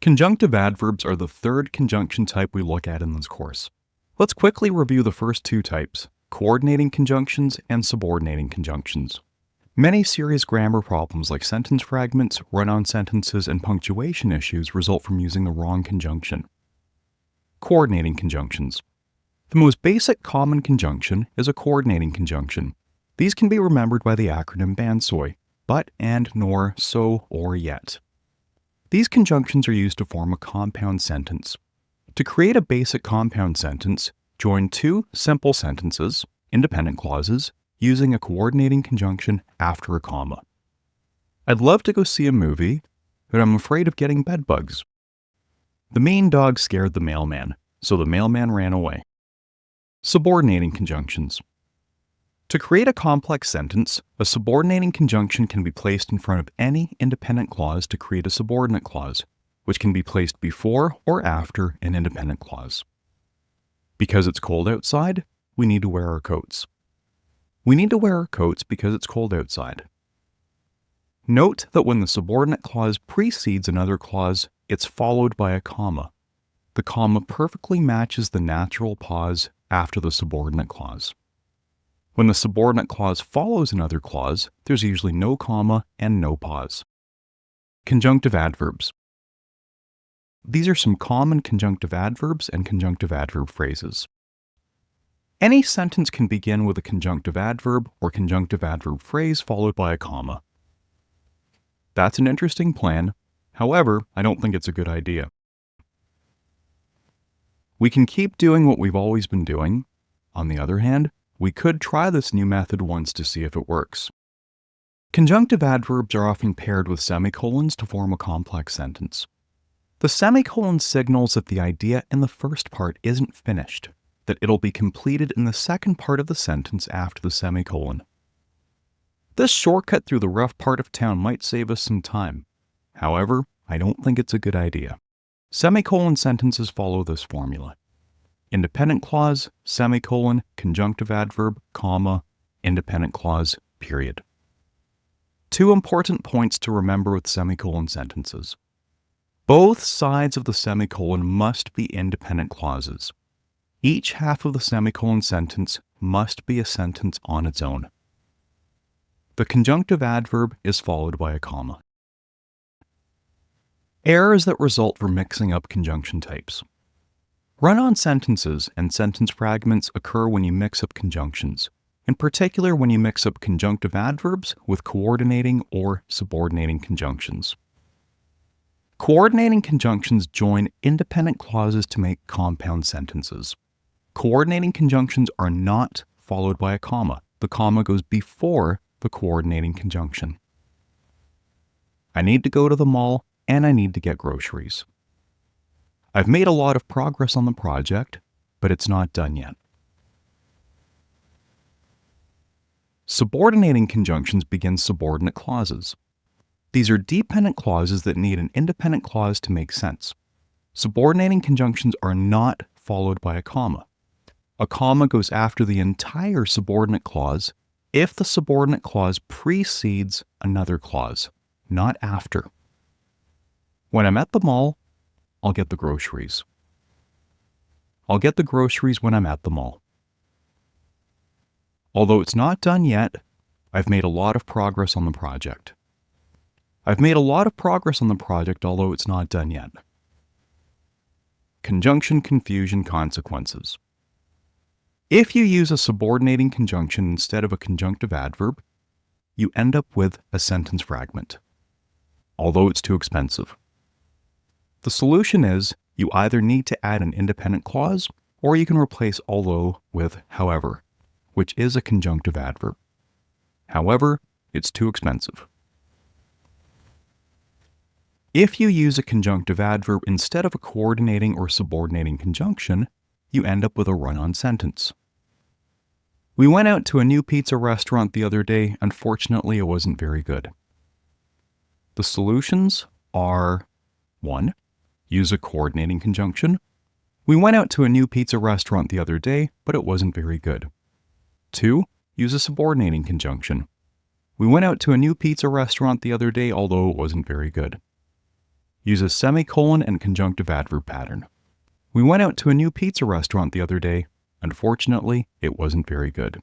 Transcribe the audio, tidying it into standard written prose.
Conjunctive adverbs are the third conjunction type we look at in this course. Let's quickly review the first two types, coordinating conjunctions and subordinating conjunctions. Many serious grammar problems like sentence fragments, run-on sentences, and punctuation issues result from using the wrong conjunction. Coordinating conjunctions. The most basic common conjunction is a coordinating conjunction. These can be remembered by the acronym BANSOI, but, and, nor, so, or, yet. These conjunctions are used to form a compound sentence. To create a basic compound sentence, join two simple sentences, independent clauses, using a coordinating conjunction after a comma. I'd love to go see a movie, but I'm afraid of getting bedbugs. The mean dog scared the mailman, so the mailman ran away. Subordinating conjunctions. To create a complex sentence, a subordinating conjunction can be placed in front of any independent clause to create a subordinate clause, which can be placed before or after an independent clause. Because it's cold outside, we need to wear our coats. We need to wear our coats because it's cold outside. Note that when the subordinate clause precedes another clause, it's followed by a comma. The comma perfectly matches the natural pause after the subordinate clause. When the subordinate clause follows another clause, there's usually no comma and no pause. Conjunctive adverbs. These are some common conjunctive adverbs and conjunctive adverb phrases. Any sentence can begin with a conjunctive adverb or conjunctive adverb phrase followed by a comma. That's an interesting plan. However, I don't think it's a good idea. We can keep doing what we've always been doing. On the other hand, we could try this new method once to see if it works. Conjunctive adverbs are often paired with semicolons to form a complex sentence. The semicolon signals that the idea in the first part isn't finished, that it'll be completed in the second part of the sentence after the semicolon. This shortcut through the rough part of town might save us some time. However, I don't think it's a good idea. Semicolon sentences follow this formula. Independent clause, semicolon, conjunctive adverb, comma, independent clause, period. Two important points to remember with semicolon sentences. Both sides of the semicolon must be independent clauses. Each half of the semicolon sentence must be a sentence on its own. The conjunctive adverb is followed by a comma. Errors that result from mixing up conjunction types. Run-on sentences and sentence fragments occur when you mix up conjunctions, in particular when you mix up conjunctive adverbs with coordinating or subordinating conjunctions. Coordinating conjunctions join independent clauses to make compound sentences. Coordinating conjunctions are not followed by a comma. The comma goes before the coordinating conjunction. I need to go to the mall and I need to get groceries. I've made a lot of progress on the project, but it's not done yet. Subordinating conjunctions begin subordinate clauses. These are dependent clauses that need an independent clause to make sense. Subordinating conjunctions are not followed by a comma. A comma goes after the entire subordinate clause if the subordinate clause precedes another clause, not after. When I'm at the mall, I'll get the groceries. I'll get the groceries when I'm at the mall. Although it's not done yet, I've made a lot of progress on the project. I've made a lot of progress on the project, although it's not done yet. Conjunction confusion consequences. If you use a subordinating conjunction instead of a conjunctive adverb, you end up with a sentence fragment, although it's too expensive. The solution is you either need to add an independent clause or you can replace although with however, which is a conjunctive adverb. However, it's too expensive. If you use a conjunctive adverb instead of a coordinating or subordinating conjunction, you end up with a run-on sentence. We went out to a new pizza restaurant the other day. Unfortunately, it wasn't very good. The solutions are 1. Use a coordinating conjunction. We went out to a new pizza restaurant the other day, but it wasn't very good. 2. Use a subordinating conjunction. We went out to a new pizza restaurant the other day, although it wasn't very good. use a semicolon and conjunctive adverb pattern. We went out to a new pizza restaurant the other day. Unfortunately, it wasn't very good.